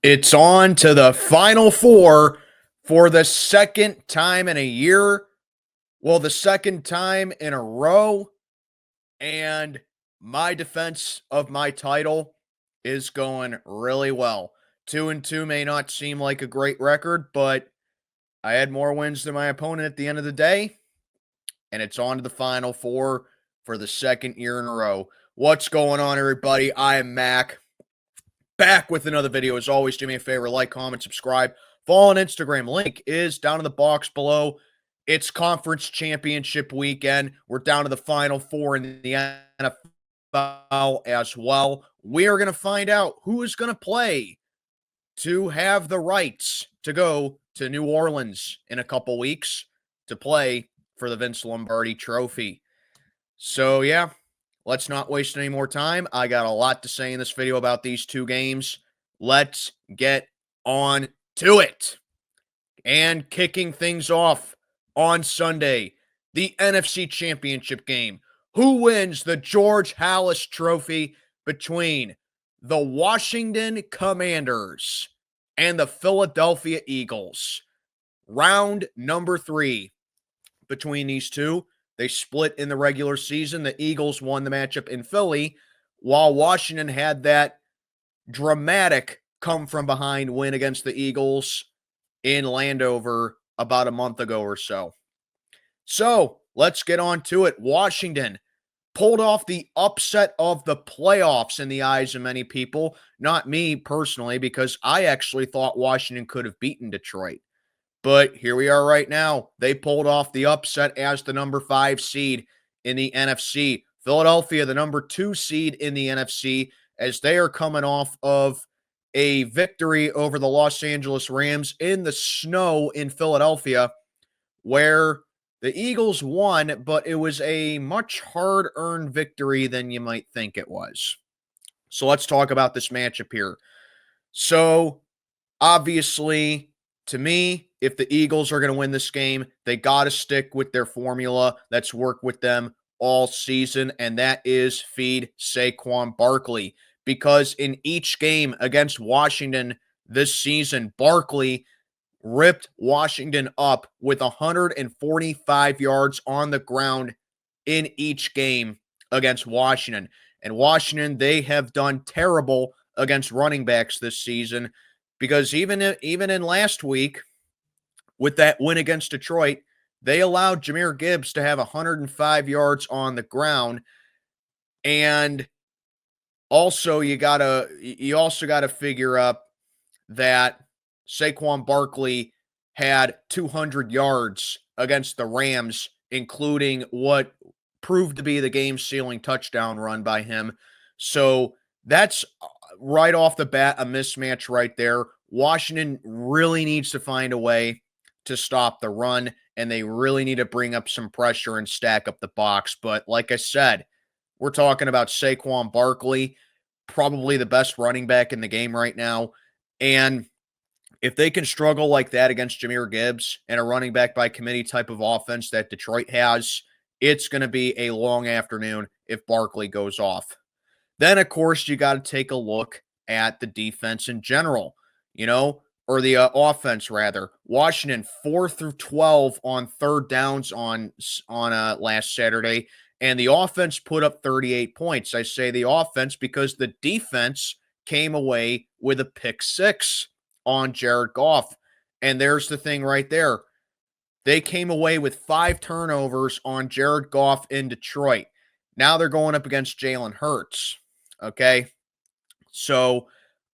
It's on to the Final Four for the second time in a year. Well, the second time in a row. And my defense of my title is going really well. 2-2 may not seem like a great record, but I had more wins than my opponent at the end of the day. And it's on to the Final Four for the second year in a row. What's going on, everybody? I am Mac. Back with another video. As always, do me a favor, like, comment, subscribe. Follow on Instagram. Link is down in the box below. It's conference championship weekend. We're down to the Final Four in the NFL as well. We are going to find out who is going to play to have the rights to go to New Orleans in a couple weeks to play for the Vince Lombardi Trophy. So, yeah. Let's not waste any more time. I got a lot to say in this video about these two games. Let's get on to it. And kicking things off on Sunday, the NFC Championship Game. Who wins the George Halas Trophy between the Washington Commanders and the Philadelphia Eagles? Round number 3 between these two. They split in the regular season. The Eagles won the matchup in Philly, while Washington had that dramatic come-from-behind win against the Eagles in Landover about a month ago or so. So, let's get on to it. Washington pulled off the upset of the playoffs in the eyes of many people. Not me personally, because I actually thought Washington could have beaten Detroit. But here we are right now. They pulled off the upset as the number 5 seed in the NFC. Philadelphia, the number 2 seed in the NFC, as they are coming off of a victory over the Los Angeles Rams in the snow in Philadelphia, where the Eagles won, but it was a much hard-earned victory than you might think it was. So let's talk about this matchup here. So, obviously, to me, if the Eagles are going to win this game, they got to stick with their formula that's worked with them all season, and that is feed Saquon Barkley. Because in each game against Washington this season, Barkley ripped Washington up with 145 yards on the ground in each game against Washington. And Washington, they have done terrible against running backs this season, because even in last week, with that win against Detroit, they allowed Jahmyr Gibbs to have 105 yards on the ground. And also, you also gotta figure up that Saquon Barkley had 200 yards against the Rams, including what proved to be the game-sealing touchdown run by him. So that's right off the bat a mismatch right there. Washington really needs to find a way to stop the run, and they really need to bring up some pressure and stack up the box. But like I said, we're talking about Saquon Barkley, probably the best running back in the game right now. And if they can struggle like that against Jahmyr Gibbs and a running back by committee type of offense that Detroit has, it's going to be a long afternoon if Barkley goes off. Then, of course, you got to take a look at the defense in general, or the offense, rather. Washington, 4 through 12 on third downs on last Saturday, and the offense put up 38 points. I say the offense because the defense came away with a pick 6 on Jared Goff. And there's the thing right there. They came away with 5 turnovers on Jared Goff in Detroit. Now they're going up against Jalen Hurts. Okay? So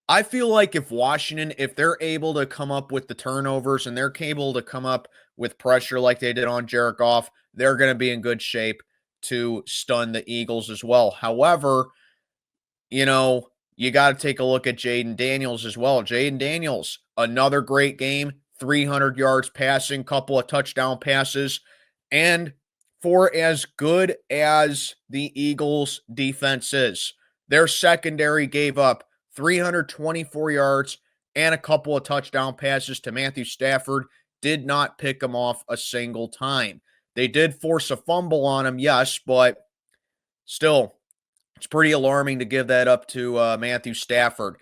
I feel like if Washington, if they're able to come up with the turnovers and they're able to come up with pressure like they did on Jared Goff, they're going to be in good shape to stun the Eagles as well. However, you got to take a look at Jaden Daniels as well. Jaden Daniels, another great game, 300 yards passing, couple of touchdown passes. And for as good as the Eagles defense is, their secondary gave up 324 yards and a couple of touchdown passes to Matthew Stafford, did not pick him off a single time. They did force a fumble on him, yes, but still, it's pretty alarming to give that up to Matthew Stafford.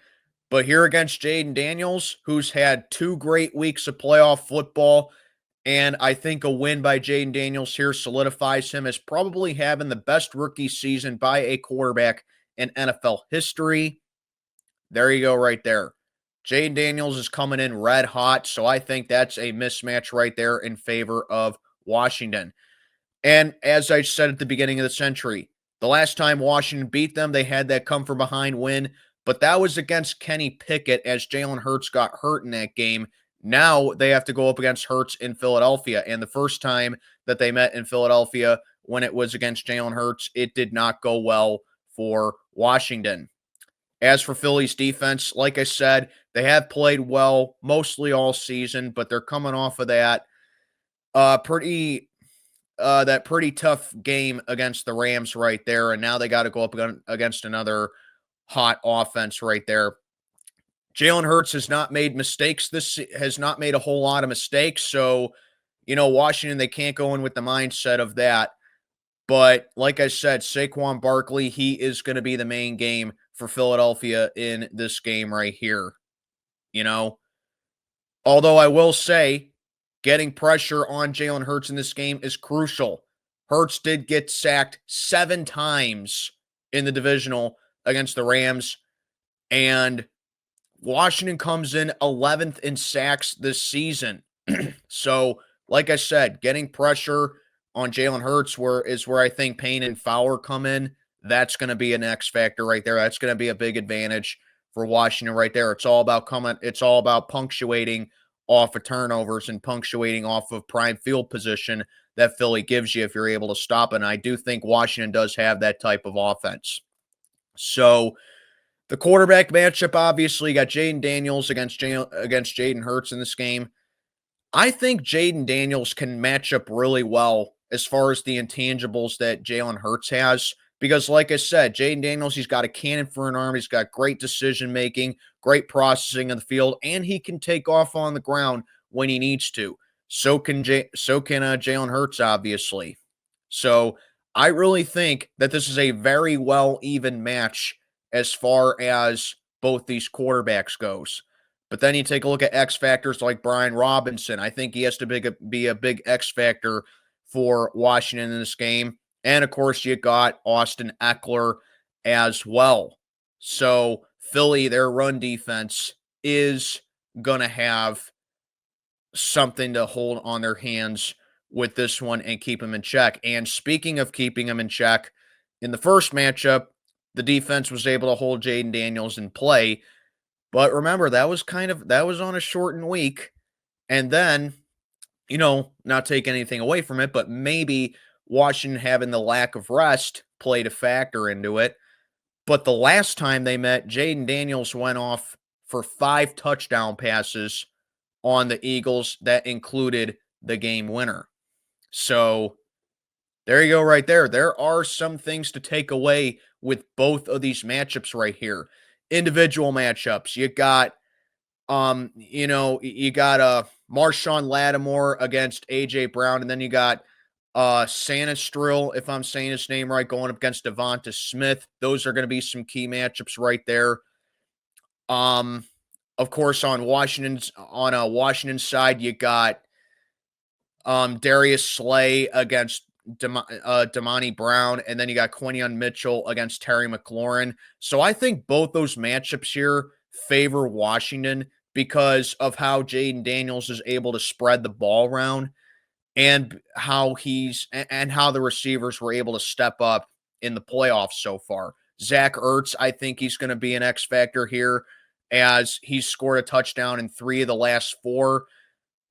But here against Jaden Daniels, who's had 2 great weeks of playoff football, and I think a win by Jaden Daniels here solidifies him as probably having the best rookie season by a quarterback in NFL history. There you go right there. Jaden Daniels is coming in red hot, so I think that's a mismatch right there in favor of Washington. And as I said at the beginning of the century, the last time Washington beat them, they had that come from behind win, but that was against Kenny Pickett as Jalen Hurts got hurt in that game. Now they have to go up against Hurts in Philadelphia. And the first time that they met in Philadelphia, when it was against Jalen Hurts, it did not go well for Washington. As for Philly's defense, like I said, they have played well mostly all season, but they're coming off of that pretty tough game against the Rams right there, and now they got to go up against another hot offense right there. Jalen Hurts has not made mistakes. This has not made a whole lot of mistakes, so Washington, they can't go in with the mindset of that. But like I said, Saquon Barkley, he is going to be the main game for Philadelphia in this game right here. Although I will say, getting pressure on Jalen Hurts in this game is crucial. Hurts did get sacked 7 times in the divisional against the Rams, and Washington comes in 11th in sacks this season. So, like I said, getting pressure on Jalen Hurts is where I think Payne and Fowler come in. That's going to be an X factor right there. That's going to be a big advantage for Washington right there. It's all about punctuating off of turnovers and punctuating off of prime field position that Philly gives you if you're able to stop it. And I do think Washington does have that type of offense. So the quarterback matchup, obviously, got Jaden Daniels against Jaden Hurts in this game. I think Jaden Daniels can match up really well as far as the intangibles that Jalen Hurts has. Because, like I said, Jaden Daniels, he's got a cannon for an arm. He's got great decision-making, great processing of the field, and he can take off on the ground when he needs to. So can Jalen Hurts, obviously. So I really think that this is a very well-even match as far as both these quarterbacks goes. But then you take a look at X factors like Brian Robinson. I think he has to be a big X factor for Washington in this game. And, of course, you got Austin Eckler as well. So Philly, their run defense is going to have something to hold on their hands with this one and keep them in check. And speaking of keeping them in check, in the first matchup, the defense was able to hold Jaden Daniels in play. But remember, that was on a shortened week. And then, not take anything away from it, but maybe Washington having the lack of rest played a factor into it. But the last time they met, Jaden Daniels went off for 5 touchdown passes on the Eagles that included the game winner. So there you go right there. There are some things to take away with both of these matchups right here. Individual matchups. You got Marshawn Lattimore against AJ Brown, and then you got Sanistril, if I'm saying his name right, going up against Devonta Smith. Those are going to be some key matchups right there. Of course, on Washington's side, you got Darius Slay against Damani Brown, and then you got Quinion Mitchell against Terry McLaurin. So I think both those matchups here favor Washington because of how Jaden Daniels is able to spread the ball around and how the receivers were able to step up in the playoffs so far. Zach Ertz, I think he's going to be an X factor here as he's scored a touchdown in 3 of the last 4.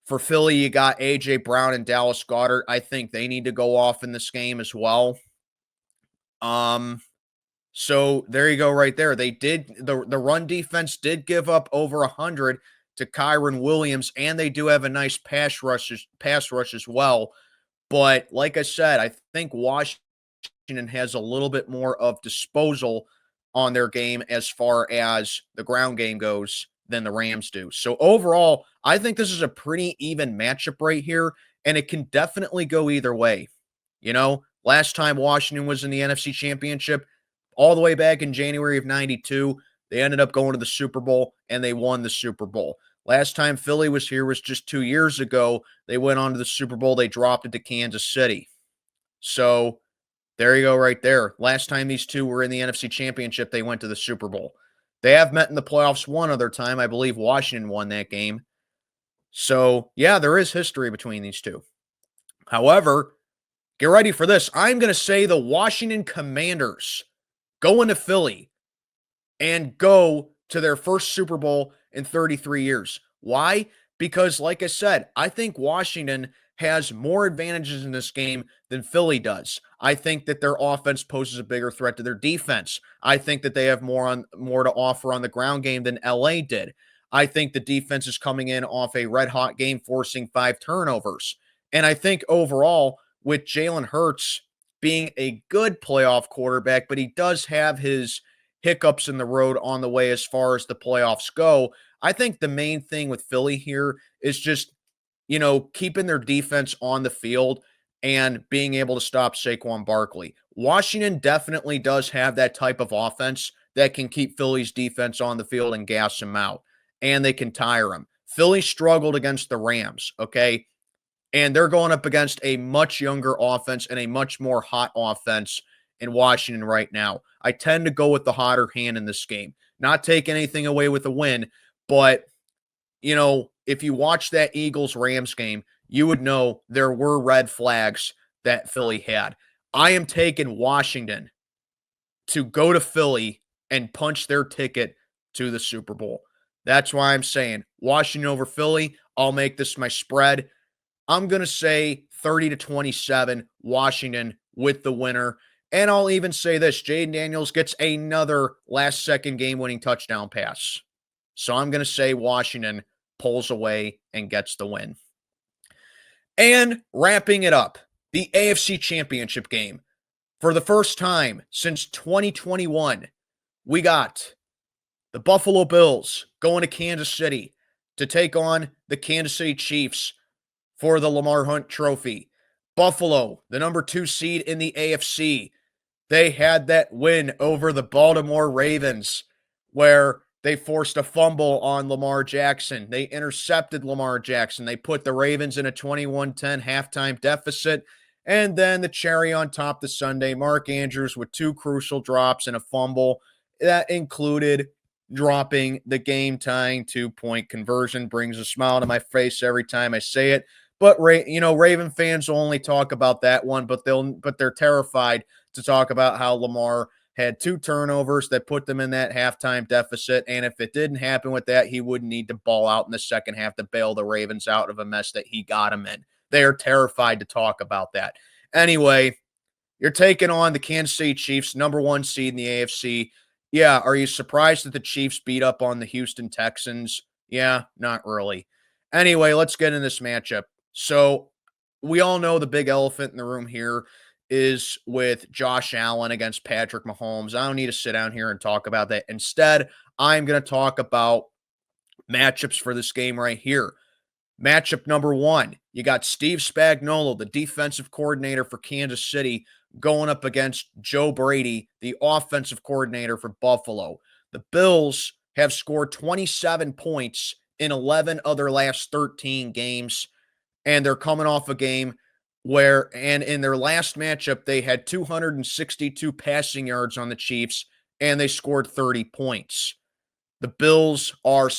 For Philly, you got A.J. Brown and Dallas Goedert. I think they need to go off in this game as well. So there you go right there. The run defense did give up over 100 to Kyron Williams, and they do have a nice pass rush as well. But like I said, I think Washington has a little bit more of disposal on their game as far as the ground game goes than the Rams do. So overall, I think this is a pretty even matchup right here, and it can definitely go either way. Last time Washington was in the NFC Championship, all the way back in January of 92, They ended up going to the Super Bowl, and they won the Super Bowl. Last time Philly was here was just 2 years ago. They went on to the Super Bowl. They dropped it to Kansas City. So there you go right there. Last time these two were in the NFC Championship, they went to the Super Bowl. They have met in the playoffs one other time. I believe Washington won that game. So, yeah, there is history between these two. However, get ready for this. I'm going to say the Washington Commanders go into Philly and go to their first Super Bowl in 33 years. Why? Because, like I said, I think Washington has more advantages in this game than Philly does. I think that their offense poses a bigger threat to their defense. I think that they have more to offer on the ground game than LA did. I think the defense is coming in off a red-hot game, forcing 5 turnovers. And I think overall, with Jalen Hurts being a good playoff quarterback, but he does have his hiccups in the road on the way as far as the playoffs go. I think the main thing with Philly here is just, keeping their defense on the field and being able to stop Saquon Barkley. Washington definitely does have that type of offense that can keep Philly's defense on the field and gas them out, and they can tire them. Philly struggled against the Rams, okay? And they're going up against a much younger offense and a much more hot offense in Washington right now. I tend to go with the hotter hand in this game. Not take anything away with a win, but, if you watch that Eagles-Rams game, you would know there were red flags that Philly had. I am taking Washington to go to Philly and punch their ticket to the Super Bowl. That's why I'm saying Washington over Philly. I'll make this my spread. I'm going to say 30-27, Washington with the winner. And I'll even say this, Jaden Daniels gets another last-second game-winning touchdown pass. So I'm going to say Washington pulls away and gets the win. And wrapping it up, the AFC Championship game. For the first time since 2021, we got the Buffalo Bills going to Kansas City to take on the Kansas City Chiefs for the Lamar Hunt Trophy. Buffalo, the number 2 seed in the AFC, they had that win over the Baltimore Ravens where they forced a fumble on Lamar Jackson. They intercepted Lamar Jackson. They put the Ravens in a 21-10 halftime deficit. And then the cherry on top the Sunday, Mark Andrews with 2 crucial drops and a fumble. That included dropping the game-tying 2-point conversion. Brings a smile to my face every time I say it. But Raven fans will only talk about that one, but they're terrified to talk about how Lamar had 2 turnovers that put them in that halftime deficit. And if it didn't happen with that, he wouldn't need to ball out in the second half to bail the Ravens out of a mess that he got them in. They are terrified to talk about that. Anyway, you're taking on the Kansas City Chiefs, number 1 seed in the AFC. Yeah, are you surprised that the Chiefs beat up on the Houston Texans? Yeah, not really. Anyway, let's get in this matchup. So we all know the big elephant in the room here is with Josh Allen against Patrick Mahomes. I don't need to sit down here and talk about that. Instead, I'm going to talk about matchups for this game right here. Matchup number 1, you got Steve Spagnuolo, the defensive coordinator for Kansas City, going up against Joe Brady, the offensive coordinator for Buffalo. The Bills have scored 27 points in 11 of their last 13 games, and they're coming off a game and in their last matchup, they had 262 passing yards on the Chiefs, and they scored 30 points. The Bills are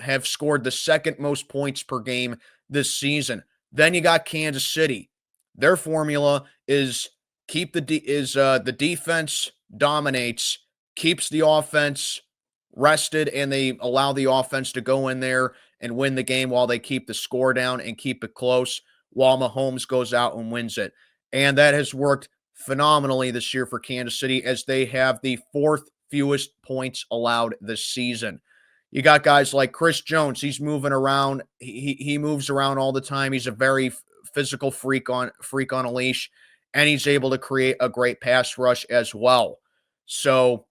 have scored the second most points per game this season. Then you got Kansas City. Their formula is the defense dominates, keeps the offense rested, and they allow the offense to go in there and win the game while they keep the score down and keep it close while Mahomes goes out and wins it. And that has worked phenomenally this year for Kansas City as they have the 4th fewest points allowed this season. You got guys like Chris Jones. He's moving around. He moves around all the time. He's a very physical freak on a leash, and he's able to create a great pass rush as well. So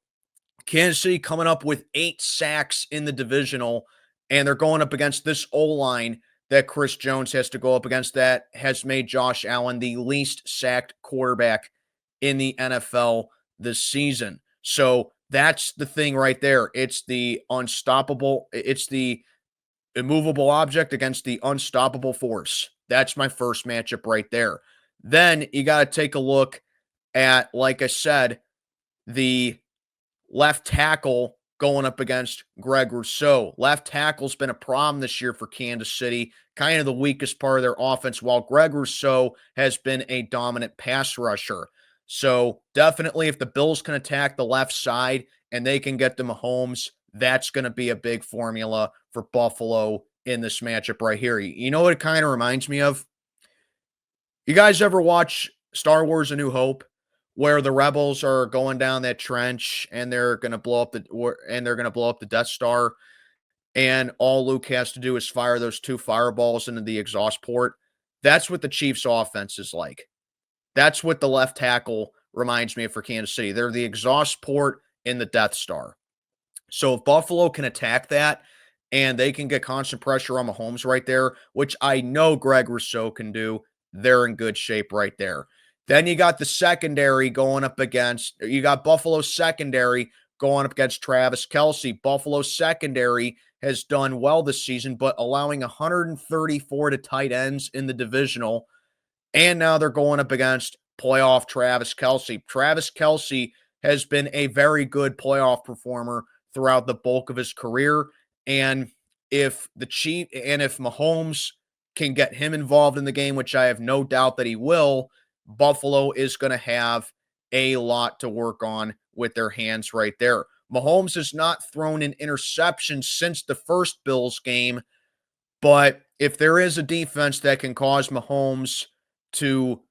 Kansas City coming up with 8 sacks in the divisional, and they're going up against this O-line that Chris Jones has to go up against that has made Josh Allen the least sacked quarterback in the NFL this season. So That's the thing right there. It's the immovable object against the unstoppable force. That's my first matchup right there. Then you got to take a look at, like I said, the left tackle going up against Greg Rousseau. Left tackle's been a problem this year for Kansas City, kind of the weakest part of their offense, while Greg Rousseau has been a dominant pass rusher. So definitely if the Bills can attack the left side and they can get to Mahomes, that's going to be a big formula for Buffalo in this matchup right here. You know what it kind of reminds me of? You guys ever watch Star Wars: A New Hope, where the rebels are going down that trench and they're going to blow up the Death Star, and all Luke has to do is fire those 2 fireballs into the exhaust port? That's what the Chiefs' offense is like. That's what the left tackle reminds me of for Kansas City. They're the exhaust port in the Death Star. So if Buffalo can attack that and they can get constant pressure on Mahomes right there, which I know Greg Rousseau can do, they're in good shape right there. Then you got the secondary going up against, you got Buffalo's secondary going up against Travis Kelce. Buffalo's secondary has done well this season, but allowing 134 to tight ends in the divisional. And now they're going up against playoff Travis Kelce. Travis Kelce has been a very good playoff performer throughout the bulk of his career. And if Mahomes can get him involved in the game, which I have no doubt that he will, Buffalo is going to have a lot to work on with their hands right there. Mahomes has not thrown an interception since the first Bills game, but if there is a defense that can cause Mahomes to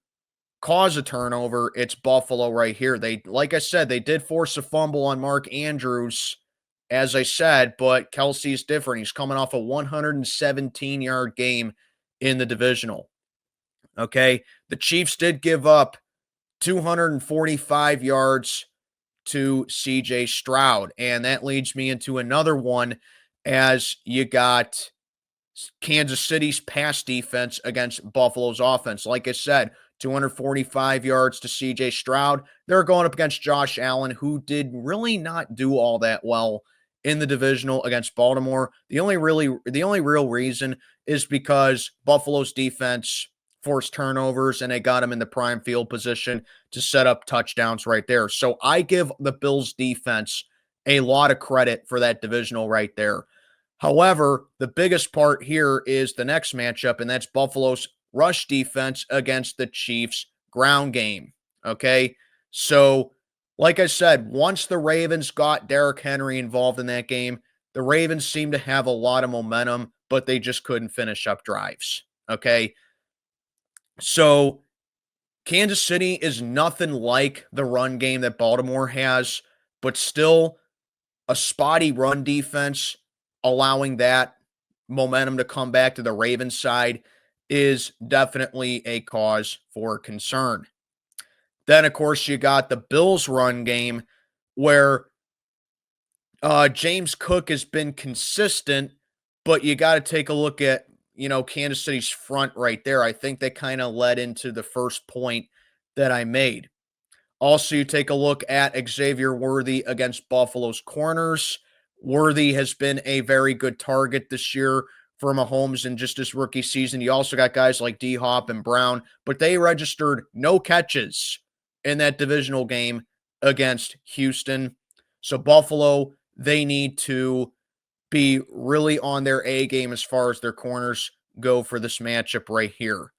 cause a turnover, it's Buffalo right here. Like I said, they did force a fumble on Mark Andrews, as I said, but Kelce's different. He's coming off a 117-yard game in the divisional. Okay. The Chiefs did give up 245 yards to CJ Stroud. And that leads me into another one, as you got Kansas City's pass defense against Buffalo's offense. Like I said, 245 yards to CJ Stroud. They're going up against Josh Allen, who did really not do all that well in the divisional against Baltimore. The only real reason is because Buffalo's defense forced turnovers and they got him in the prime field position to set up touchdowns right there. So I give the Bills defense a lot of credit for that divisional right there. However, the biggest part here is the next matchup, and that's Buffalo's rush defense against the Chiefs' ground game. Okay. So, like I said, once the Ravens got Derrick Henry involved in that game, the Ravens seemed to have a lot of momentum, but they just couldn't finish up drives. Okay. So, Kansas City is nothing like the run game that Baltimore has, but still a spotty run defense, allowing that momentum to come back to the Ravens side, is definitely a cause for concern. Then, of course, you got the Bills run game, where James Cook has been consistent, but you got to take a look at, Kansas City's front right there. I think they kind of led into the first point that I made. Also, you take a look at Xavier Worthy against Buffalo's corners. Worthy has been a very good target this year for Mahomes in just his rookie season. You also got guys like D-Hop and Brown, but they registered no catches in that divisional game against Houston. So Buffalo, they need to be really on their A game as far as their corners go for this matchup right here.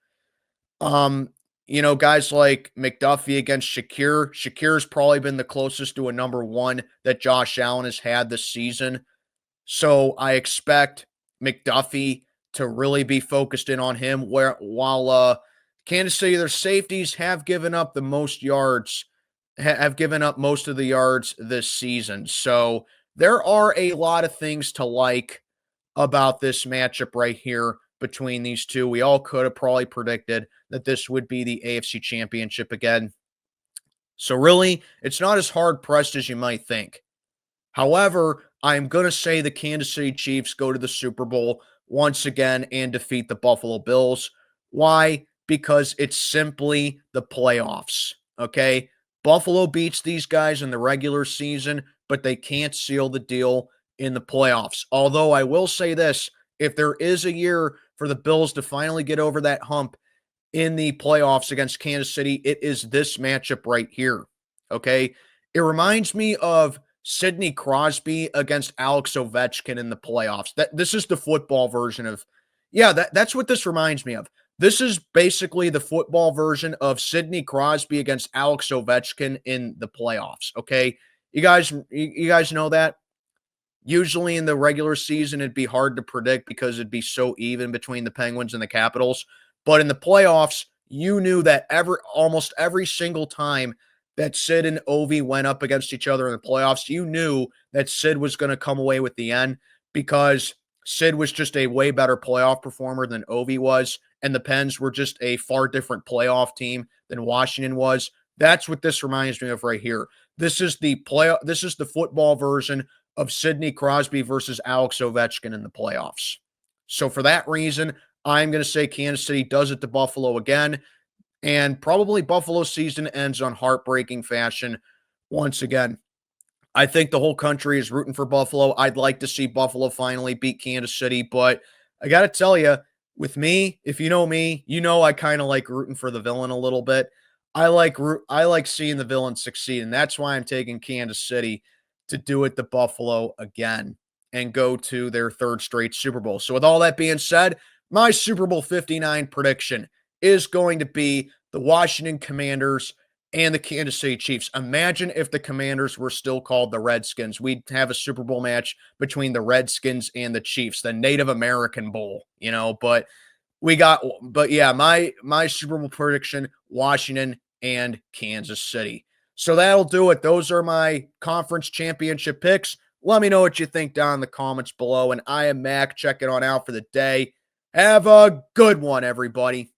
Guys like McDuffie against Shakir. Shakir's probably been the closest to a number one that Josh Allen has had this season. So I expect McDuffie to really be focused in on him, while Kansas City, their safeties have given up the most yards, have given up most of the yards this season. So there are a lot of things to like about this matchup right here between these two. We all could have probably predicted that this would be the AFC Championship again. So really, it's not as hard pressed as you might think. However, I'm going to say the Kansas City Chiefs go to the Super Bowl once again and defeat the Buffalo Bills. Why? Because it's simply the playoffs. Okay? Buffalo beats these guys in the regular season. but they can't seal the deal in the playoffs. Although I will say this, if there is a year for the Bills to finally get over that hump in the playoffs against Kansas City, it is this matchup right here. Okay. It reminds me of Sidney Crosby against Alex Ovechkin in the playoffs. This is the football version of, yeah, that's what this reminds me of. This is basically the football version of Sidney Crosby against Alex Ovechkin in the playoffs. Okay. You guys know that? Usually in the regular season, it'd be hard to predict because it'd be so even between the Penguins and the Capitals. But in the playoffs, you knew that almost every single time that Sid and Ovi went up against each other in the playoffs, you knew that Sid was going to come away with the end because Sid was just a way better playoff performer than Ovi was, and the Pens were just a far different playoff team than Washington was. That's what this reminds me of right here. This is the football version of Sidney Crosby versus Alex Ovechkin in the playoffs. So for that reason, I'm going to say Kansas City does it to Buffalo again, and probably Buffalo's season ends on heartbreaking fashion once again. I think the whole country is rooting for Buffalo. I'd like to see Buffalo finally beat Kansas City, but I got to tell you, with me, if you know me, you know I kind of like rooting for the villain a little bit. I like seeing the villain succeed, and that's why I'm taking Kansas City to do it to Buffalo again and go to their third straight Super Bowl. So with all that being said, my Super Bowl 59 prediction is going to be the Washington Commanders and the Kansas City Chiefs. Imagine if the Commanders were still called the Redskins. We'd have a Super Bowl match between the Redskins and the Chiefs, the Native American Bowl, but yeah, my Super Bowl prediction, Washington and Kansas City. So that'll do it. Those are my conference championship picks. Let me know what you think down in the comments below. And I am Mac, checking on out for the day. Have a good one, everybody.